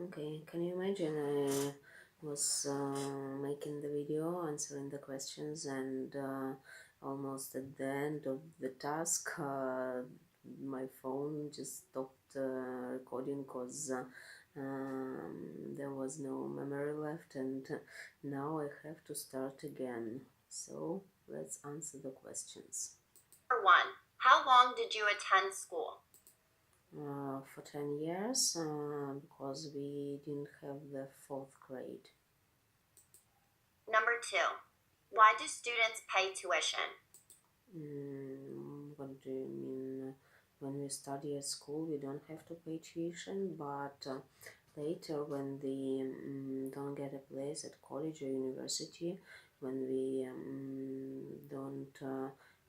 Okay, can you imagine I was making the video, answering the questions, and almost at the end of the task, my phone just stopped recording because there was no memory left, and now I have to start again. So let's answer the questions. Number 1. How long did you attend school? For 10 years because we didn't have the fourth grade. Number 2. Why do students pay tuition? What do you mean? When we study at school, we don't have to pay tuition, but later, when we don't get a place at college or university, when we don't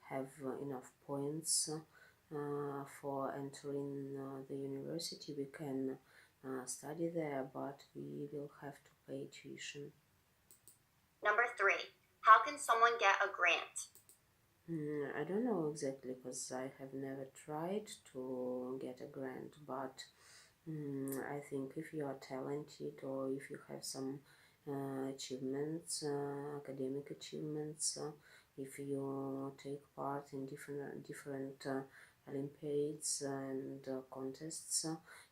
have enough points for entering the university, we can study there, but we will have to pay tuition. Number 3. How can someone get a grant? I don't know exactly because I have never tried to get a grant, but I think if you are talented or if you have some achievements, academic achievements, if you take part in different Olympiads and contests,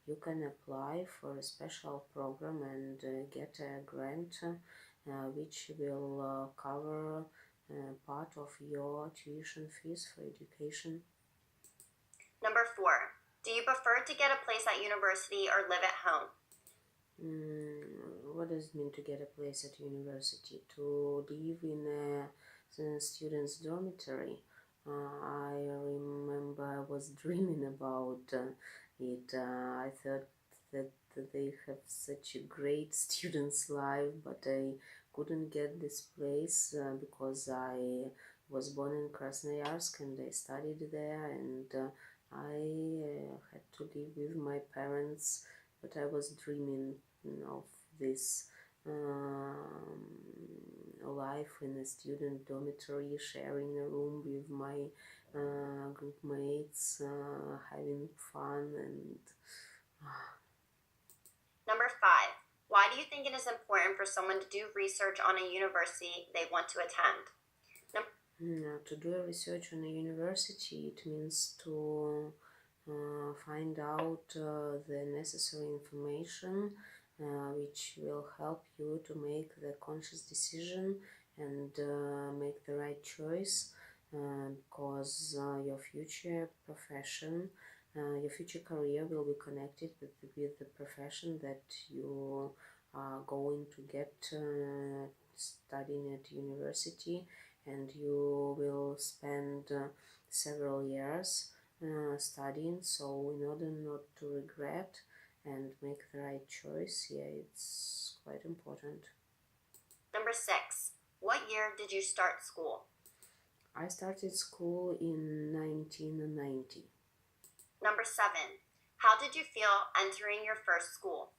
you can apply for a special program and get a grant which will cover part of your tuition fees for education. Number 4. Do you prefer to get a place at university or live at home? What does it mean to get a place at university? To live in a student's dormitory. I remember I was dreaming about it. I thought that they have such a great student's life, but I couldn't get this place because I was born in Krasnoyarsk and I studied there, and I had to live with my parents, but I was dreaming of this life in a student dormitory, sharing a room with my group mates, having fun, and Number 5. Why do you think it is important for someone to do research on a university they want to attend? to do a research on a university, it means to find out the necessary information which will help you to make the conscious decision and make the right choice because your future profession, your future career will be connected with the profession that you are going to get studying at university, and you will spend several years studying. So in order not to regret and make the right choice, it's quite important. Number 6. What year did you start school? I started school in 1990. Number 7. How did you feel entering your first school?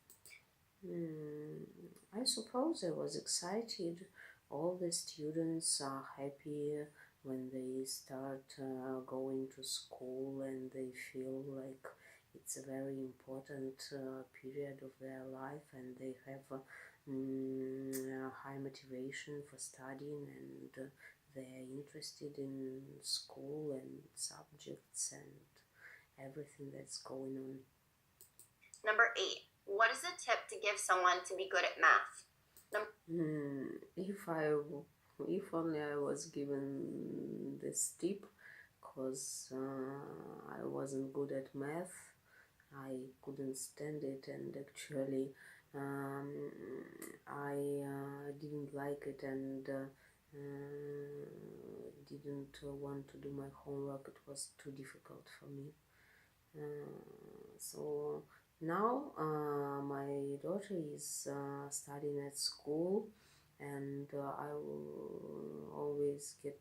I suppose I was excited. All the students are happy when they start going to school, and they feel like it's a very important period of their life, and they have high motivation for studying, and they're interested in school and subjects and everything that's going on. Number 8. What is a tip to give someone to be good at math? If only I was given this tip, because I wasn't good at math, I couldn't stand it, and actually I didn't like it, and didn't want to do my homework. It was too difficult for me. So now my daughter is studying at school, and I will always get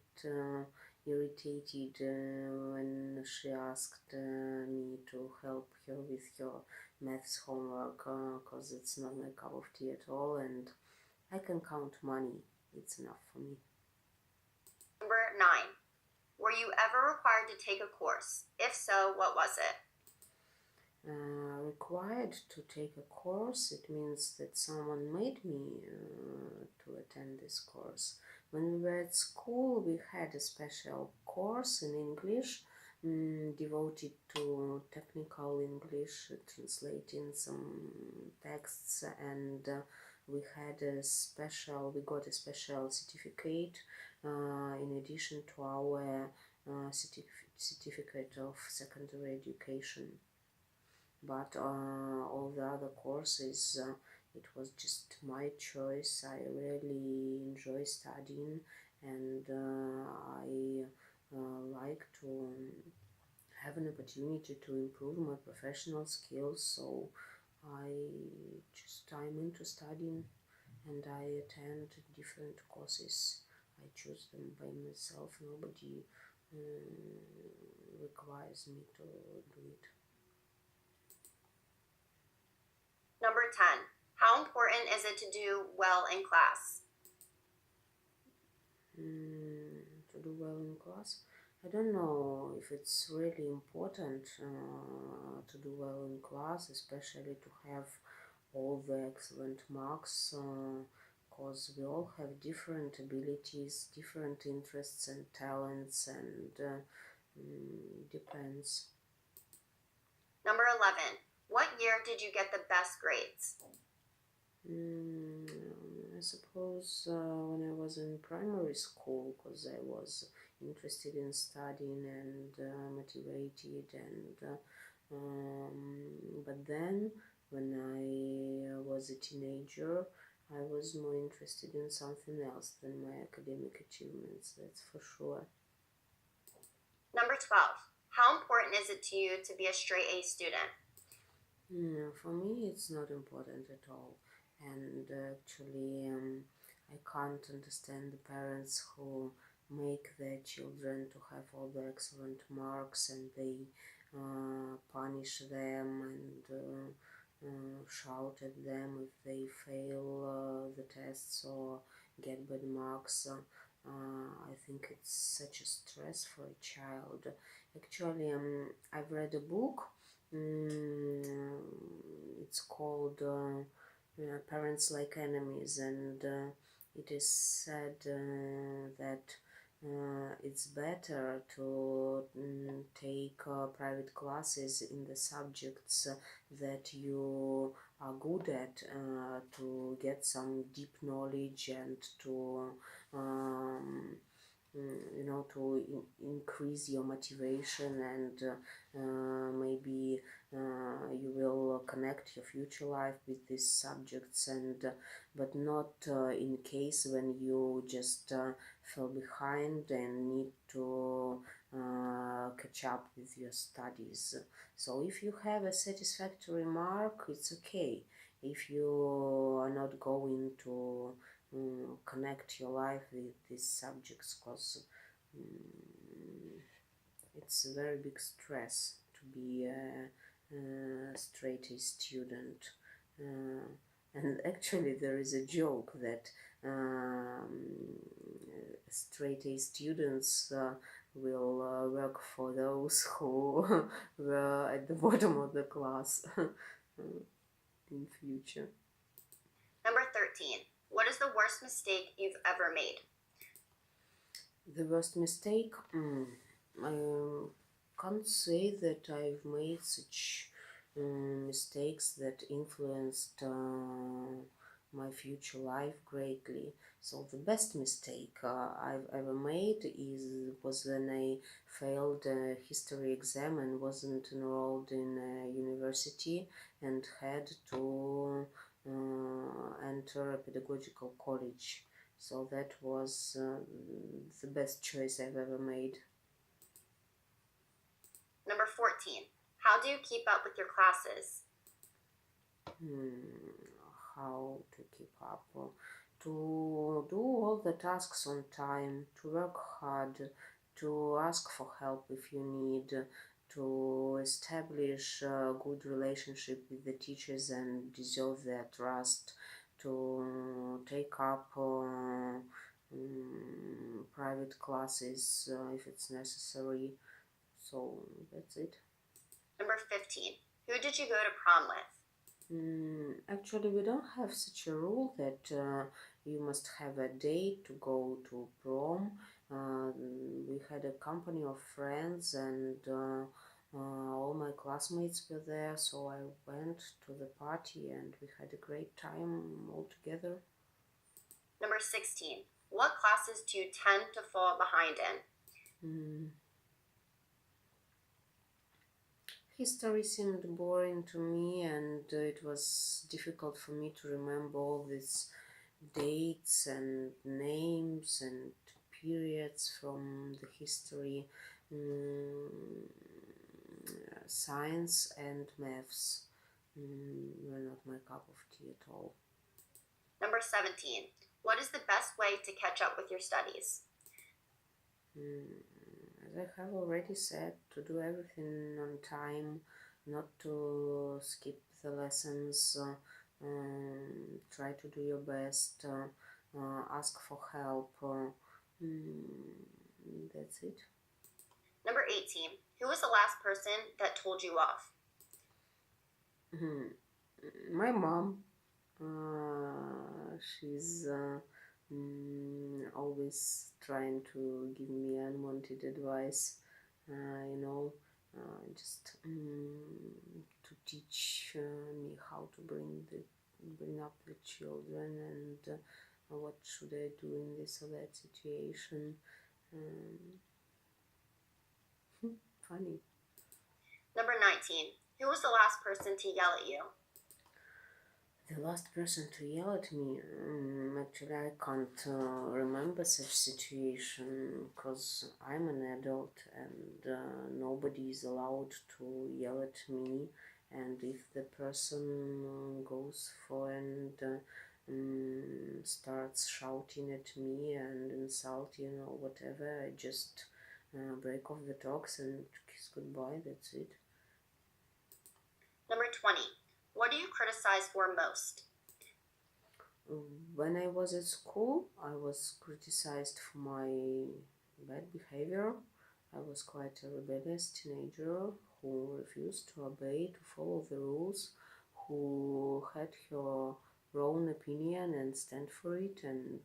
irritated when she asked me to help her with her maths homework, because it's not my cup of tea at all, and I can count money. It's enough for me. Number 9. Were you ever required to take a course? If so, what was it? required to take a course. It means that someone made me to attend this course. When we were at school, we had a special course in English devoted to technical English, translating some texts, and we got a special certificate in addition to our certificate of secondary education. But all the other courses, it was just my choice. I really enjoy studying, and I like to have an opportunity to improve my professional skills. So I'm into studying, and I attend different courses. I choose them by myself. Nobody requires me to do it. Number 10. How important is it to do well in class? To do well in class. I don't know if it's really important to do well in class, especially to have all the excellent marks, because we all have different abilities, different interests and talents, and depends. Number 11. What year did you get the best grades? I suppose when I was in primary school, because I was interested in studying and motivated, and but then when I was a teenager, I was more interested in something else than my academic achievements, that's for sure. Number 12. How important is it to you to be a straight A student? For me, it's not important at all. And actually, I can't understand the parents who make their children to have all the excellent marks, and they punish them and shout at them if they fail the tests or get bad marks. I think it's such a stress for a child. Actually, I've read a book. It's called Parents Like Enemies, and it is said that it's better to take private classes in the subjects that you are good at, to get some deep knowledge and to to increase your motivation, and maybe you will connect your future life with these subjects, and but not in case when you just fell behind and need to catch up with your studies. So if you have a satisfactory mark, it's okay. If you are not going to connect your life with these subjects, because it's a very big stress to be a straight A student. And actually, there is a joke that straight A students will work for those who were at the bottom of the class in future. Number 13. What is the worst mistake you've ever made? The worst mistake? I can't say that I've made such mistakes that influenced my future life greatly. So the best mistake I've ever made was when I failed a history exam and wasn't enrolled in a university and had to enter a pedagogical college. So that was the best choice I've ever made. Number 14. How do you keep up with your classes? How to keep up? To do all the tasks on time, to work hard, to ask for help if you need, to establish a good relationship with the teachers and deserve their trust, to take up private classes if it's necessary. So that's it. Number 15. Who did you go to prom with? Actually, we don't have such a rule that you must have a date to go to prom. We had a company of friends, and all my classmates were there, so I went to the party and we had a great time all together. Number 16. What classes do you tend to fall behind in? Mm. History seemed boring to me, and it was difficult for me to remember all these dates and names and periods from the history. Mm, Science and maths were not my cup of tea at all. Number 17. What is the best way to catch up with your studies? As I have already said, to do everything on time, not to skip the lessons, try to do your best, ask for help. That's it. Number 18. Who was the last person that told you off? My mom, she's always trying to give me unwanted advice, just to teach me how to bring up the children, and what should I do in this or that situation. Um, Funny. Number 19. Who was the last person to yell at you? The last person to yell at me, actually, I can't remember such situation because I'm an adult, and nobody is allowed to yell at me. And if the person goes for and starts shouting at me and insulting or whatever, I just break off the talks and kiss goodbye. That's it. Number 20. What do you criticize for most? When I was at school, I was criticized for my bad behavior. I was quite a rebellious teenager who refused to obey, to follow the rules, who had her own opinion and stand for it, and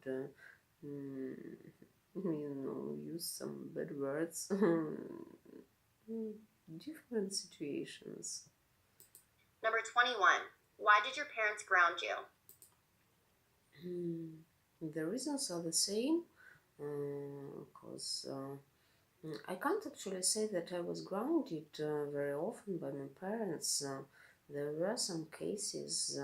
use some bad words. Different situations. Number 21. Why did your parents ground you? The reasons are the same, because I can't actually say that I was grounded very often by my parents. There were some cases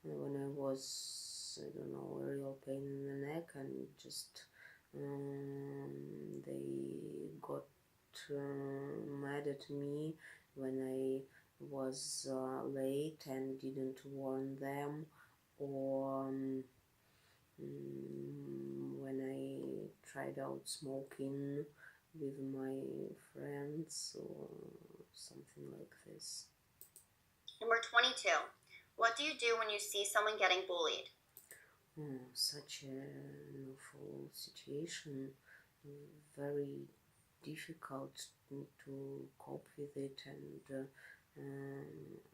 when I was, I don't know, a real pain in the neck, and just they got mad at me when I was late and didn't warn them, or when I tried out smoking with my friends or something like this. Number 22. What do you do when you see someone getting bullied? Such an awful situation, very difficult to cope with it, and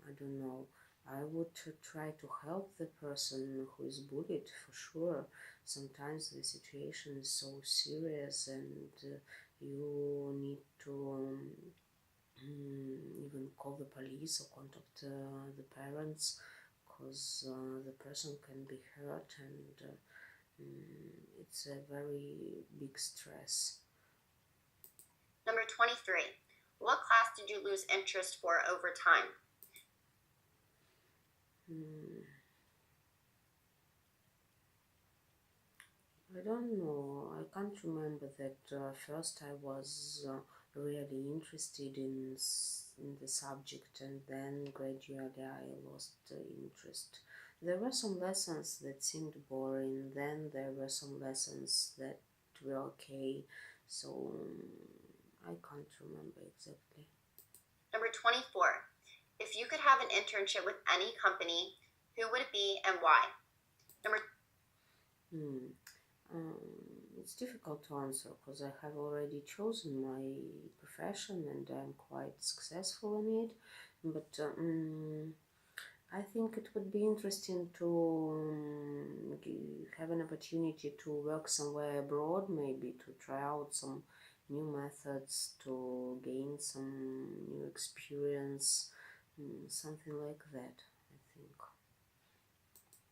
I don't know. I would try to help the person who is bullied, for sure. Sometimes the situation is so serious, and you need to even call the police or contact the parents, because the person can be hurt, and it's a very big stress. Number 23. What class did you lose interest for over time? I don't know. I can't remember that. First, I was really interested in the subject, and then gradually I lost interest. There were some lessons that seemed boring. Then there were some lessons that were okay. So I can't remember exactly. Number 24. If you could have an internship with any company, who would it be and why? Number Hmm. It's difficult to answer because I have already chosen my profession and I'm quite successful in it. but I think it would be interesting to have an opportunity to work somewhere abroad, maybe to try out some new methods, to gain some new experience, something like that, I think.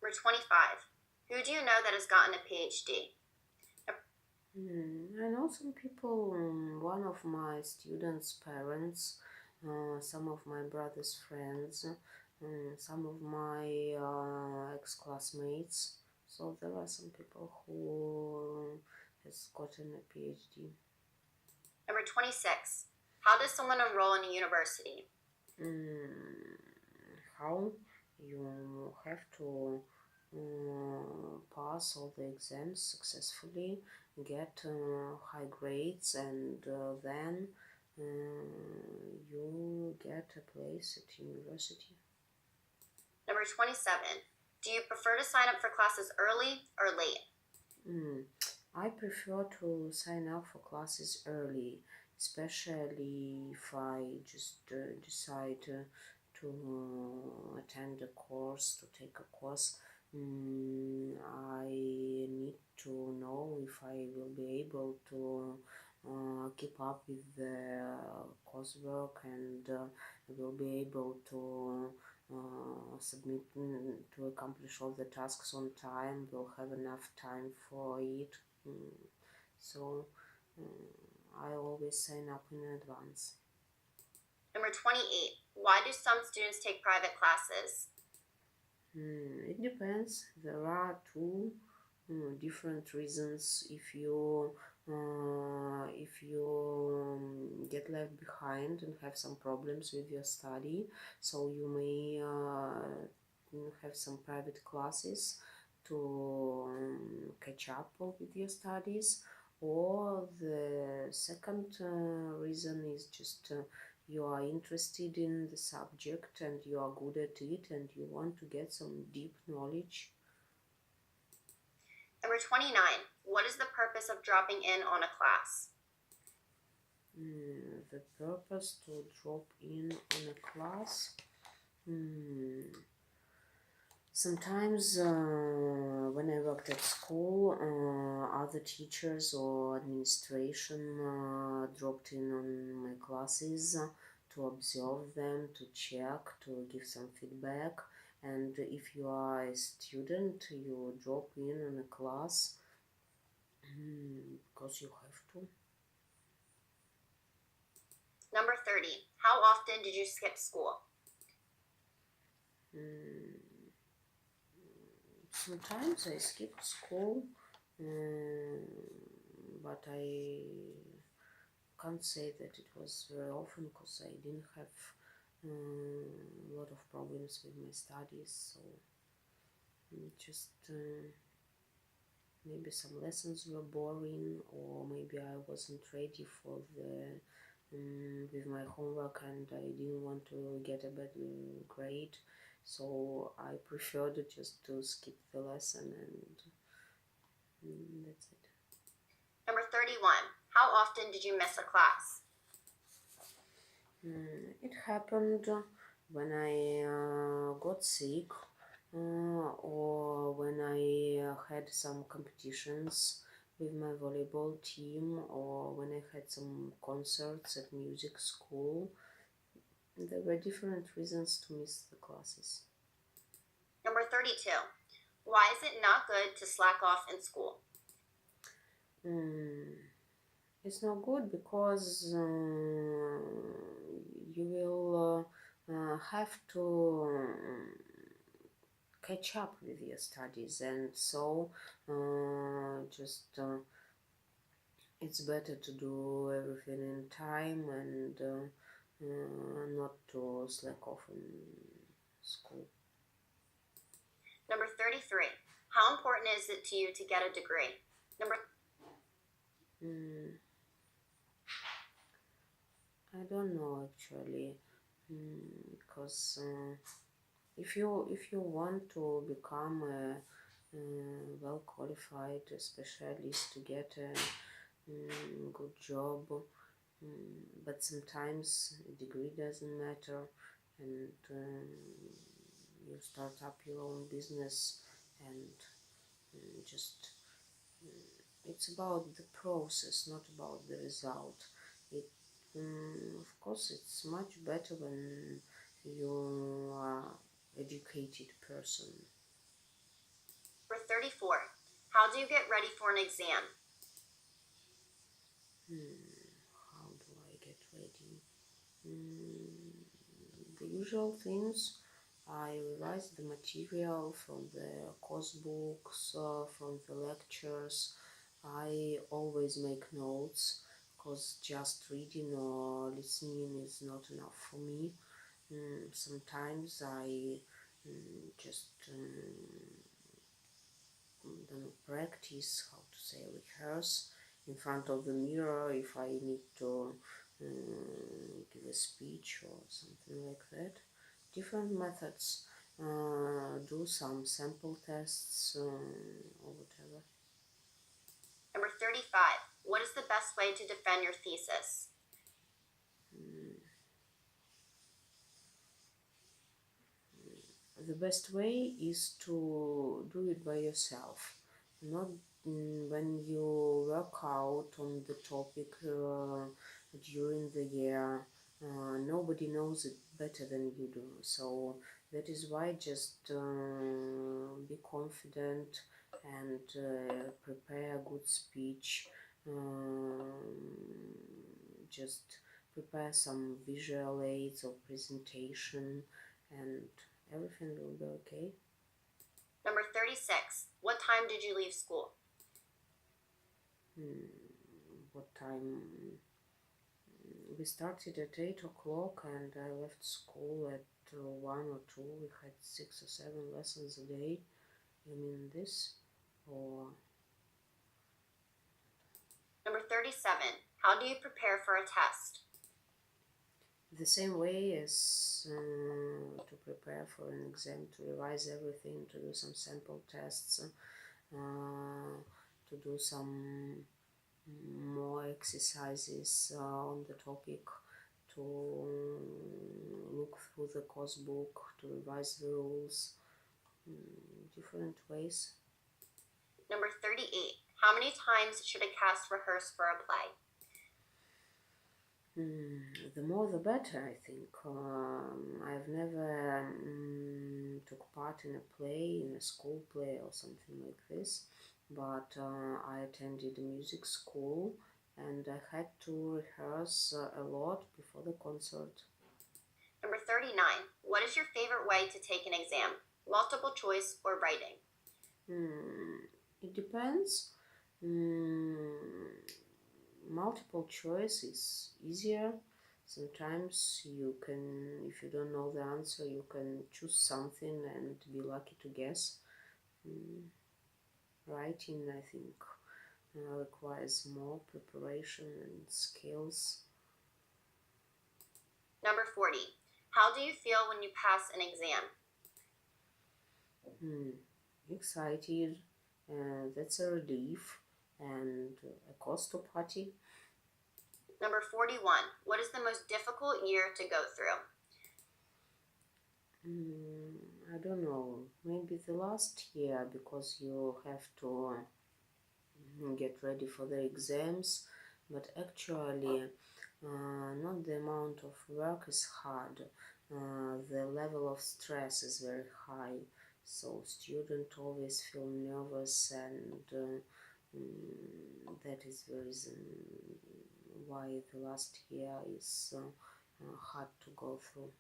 Number 25. Who do you know that has gotten a PhD? I know some people, one of my students' parents, some of my brother's friends, some of my ex-classmates. So there are some people who has gotten a PhD. Number 26. How does someone enroll in a university? How? You have to pass all the exams successfully, get high grades, and then you get a place at university. Number 27. Do you prefer to sign up for classes early or late? I prefer to sign up for classes early, especially if I just decide to attend a course, to take a course. I need to know if I will be able to keep up with the coursework, and I will be able to submit, to accomplish all the tasks on time, will have enough time for it. So I always sign up in advance. Number 28. Why do some students take private classes? It depends. There are two different reasons. If you get left behind and have some problems with your study, so you may have some private classes to catch up with your studies. Or the second reason is just you are interested in the subject and you are good at it and you want to get some deep knowledge. Number 29. What is the purpose of dropping in on a class? The purpose to drop in on a class. Sometimes when I worked at school, other teachers or administration dropped in on my classes to observe them, to check, to give some feedback. And if you are a student, you drop in on a class because you have to. Number 30. How often did you skip school? Sometimes I skip school, but I can't say that it was very often because I didn't have a lot of problems with my studies. So just maybe some lessons were boring, or maybe I wasn't ready for the with my homework and I didn't want to get a bad grade, so I preferred just to skip the lesson, and that's it. Number 31. How often did you miss a class? It happened when I got sick, or when I had some competitions with my volleyball team, or when I had some concerts at music school. There were different reasons to miss the classes. Number 32. Why is it not good to slack off in school? It's not good because you will have to catch up with your studies, and so just it's better to do everything in time and not to slack off in school. Number 33. How important is it to you to get a degree? I don't know actually, because if you want to become a well qualified specialist to get a good job, but sometimes a degree doesn't matter, and you start up your own business, and just it's about the process, not about the result. It of course it's much better when you are educated person. For 34, how do you get ready for an exam? How do I get ready? The usual things. I revise the material from the course books, from the lectures. I always make notes because just reading or listening is not enough for me. Sometimes I just practice, how to say, rehearse in front of the mirror if I need to give a speech or something like that. Different methods. Do some sample tests or whatever. Number 35, what is the best way to defend your thesis? The best way is to do it by yourself, not when you work out on the topic during the year. Nobody knows it better than you do, so that is why just be confident and prepare a good speech. Just prepare some visual aids or presentation, and everything will be okay. Number 36, what time did you leave school? What time? We started at 8 o'clock and I left school at 1 or 2. We had 6 or 7 lessons a day. You mean this? Or Number 37, how do you prepare for a test? the same way as to prepare for an exam, to revise everything, to do some sample tests, to do some more exercises on the topic, to look through the course book, to revise the rules, different ways. Number 38, how many times should a cast rehearse for a play? The more the better, I think. I've never took part in a play, in a school play or something like this, but I attended a music school and I had to rehearse a lot before the concert. Number 39, what is your favorite way to take an exam? Multiple choice or writing? It depends. Multiple choice is easier. Sometimes you can, if you don't know the answer, you can choose something and be lucky to guess. Writing, I think, requires more preparation and skills. Number 40, how do you feel when you pass an exam? Excited, that's a relief and a cause to party. Number 41, what is the most difficult year to go through? I don't know, maybe the last year, because you have to get ready for the exams, but actually not the amount of work is hard, the level of stress is very high, so students always feel nervous, and that is the reason why the last year is hard to go through.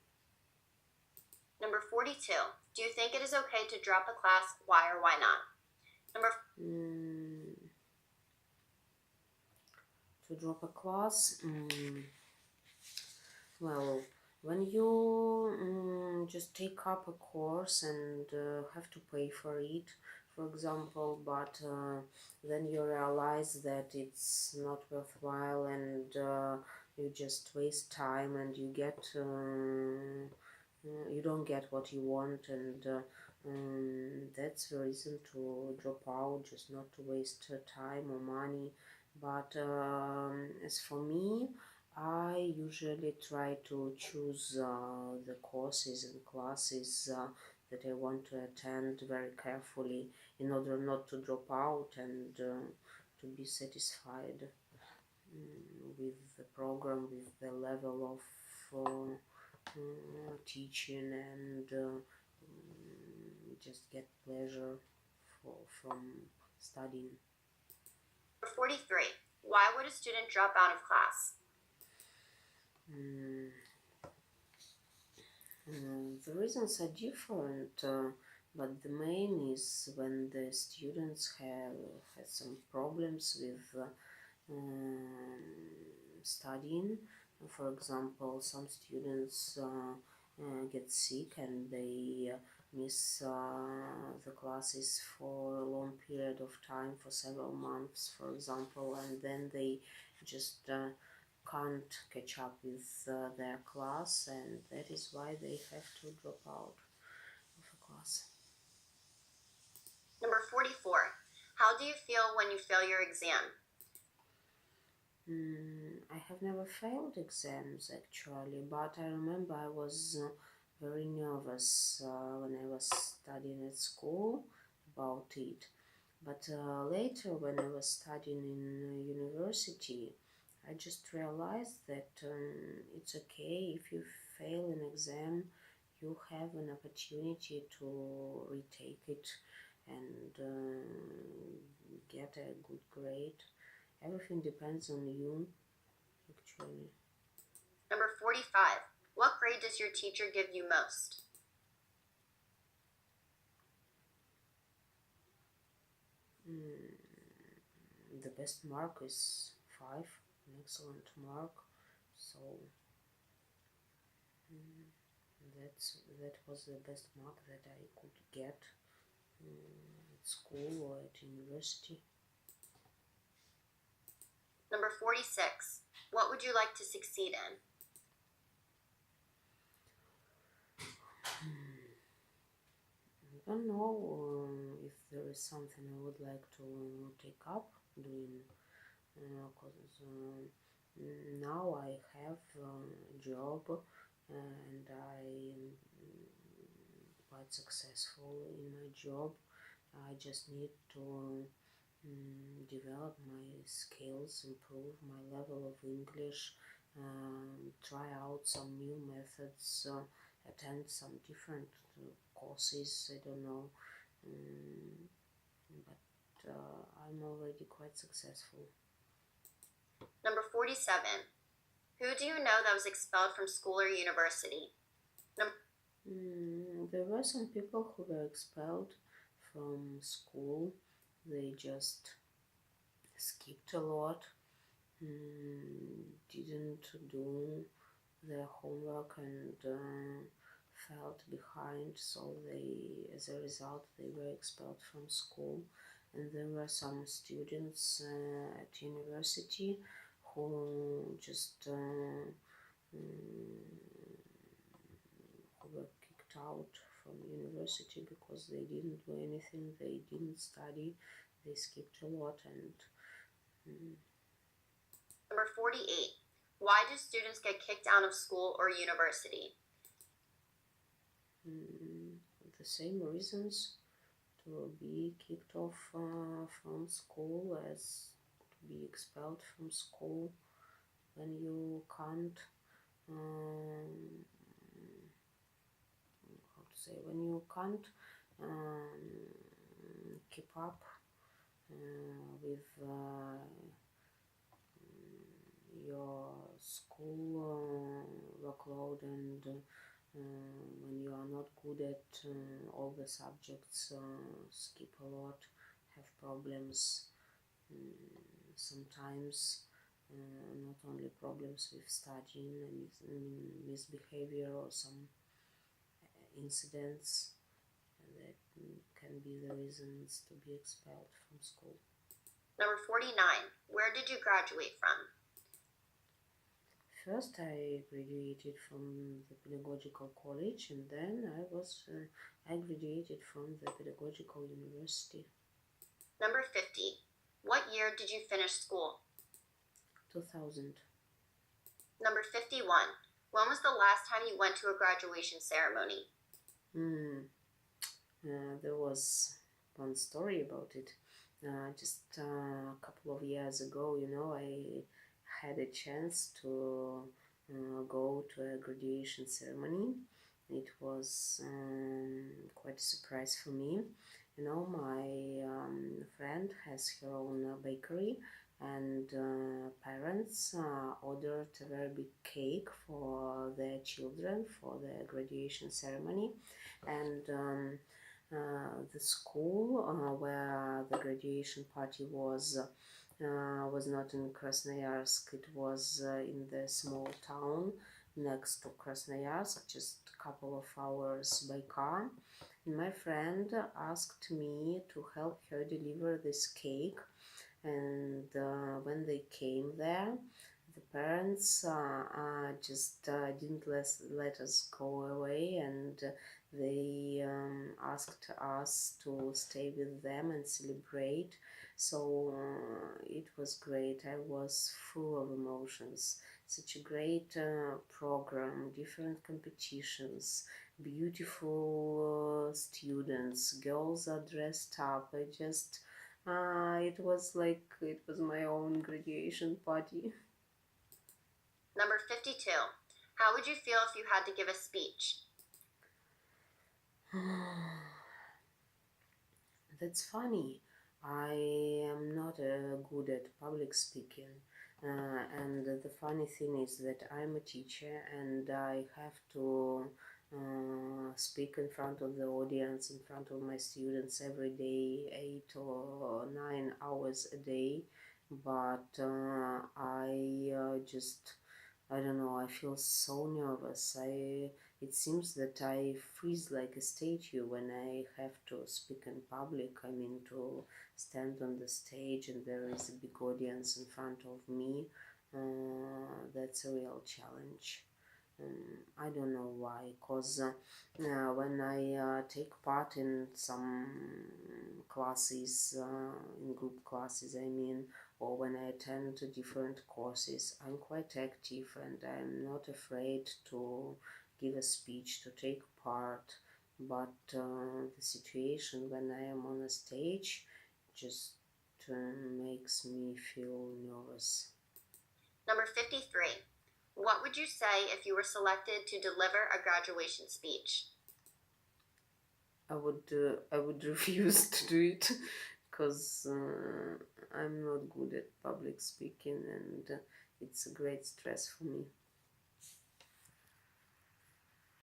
Number 42, do you think it is okay to drop a class? Why or why not? To drop a class, well, when you just take up a course and have to pay for it, for example, but then you realize that it's not worthwhile, and you just waste time, and you don't get what you want, and that's the reason to drop out, just not to waste time or money. But as for me, I usually try to choose the courses and classes that I want to attend very carefully in order not to drop out and to be satisfied with the program, with the level of teaching, and just get pleasure from studying. 43. Why would a student drop out of class? Mm, the reasons are different, but the main is when the students have had some problems with studying. For example, some students get sick and they miss the classes for a long period of time, for several months, for example, and then they just can't catch up with their class, and that is why they have to drop out of a class. Number 44. How do you feel when you fail your exam? I have never failed exams actually, but I remember I was very nervous when I was studying at school about it. But later, when I was studying in university, I just realized that it's okay if you fail an exam, you have an opportunity to retake it and get a good grade. Everything depends on you, actually. Number 45. What grade does your teacher give you most? The best mark is 5, an excellent mark. So that was the best mark that I could get at school or at university. Number 46. What would you like to succeed in? I don't know if there is something I would like to take up doing, because now I have a job and I am quite successful in my job. I just need to develop my skills, improve my level of English, try out some new methods, attend some different courses. I don't know, um, but I'm already quite successful. Number 47. Who do you know that was expelled from school or university? There were some people who were expelled from school. They just skipped a lot, didn't do their homework, and felt behind, so as a result, they were expelled from school. And there were some students at university who just who were kicked out from university because they didn't do anything, they didn't study, they skipped a lot, and Number 48. Why do students get kicked out of school or university? the same reasons to be kicked off from school as to be expelled from school when you can't how to say, when you can't keep up with your school workload, and when you are not good at all the subjects, skip a lot, have problems, sometimes not only problems with studying and misbehavior or some incidents that can be the reasons to be expelled from school. Number 49. Where did you graduate from? First, I graduated from the pedagogical college, and then I graduated from the pedagogical university. Number 50. What year did you finish school? 2000. Number 51. When was the last time you went to a graduation ceremony? Hmm. There was one story about it. Just a couple of years ago, I had a chance to go to a graduation ceremony. It was quite a surprise for me. My friend has her own bakery, and parents ordered a very big cake for their children for the graduation ceremony. And the school where the graduation party was not in Krasnoyarsk. It was in the small town next to Krasnoyarsk, just a couple of hours by car. And my friend asked me to help her deliver this cake. And when they came there, the parents just didn't let us go away, and they asked us to stay with them and celebrate. So it was great. I was full of emotions. Such a great program, different competitions, beautiful students, girls are dressed up. It was like it was my own graduation party. Number 52. How would you feel if you had to give a speech? That's funny. I am not good at public speaking. And the funny thing is that I'm a teacher and I have to speak in front of the audience, in front of my students every day, 8 or 9 hours a day. But I don't know, I feel so nervous. It seems that I freeze like a statue when I have to speak in public. I mean, to stand on the stage and there is a big audience in front of me. That's a real challenge. I don't know why, because when I take part in some classes, in group classes, I mean, or when I attend to different courses, I'm quite active and I'm not afraid to give a speech, to take part. But the situation when I am on a stage just makes me feel nervous. Number 53. What would you say if you were selected to deliver a graduation speech? I would refuse to do it because I'm not good at public speaking, and it's a great stress for me.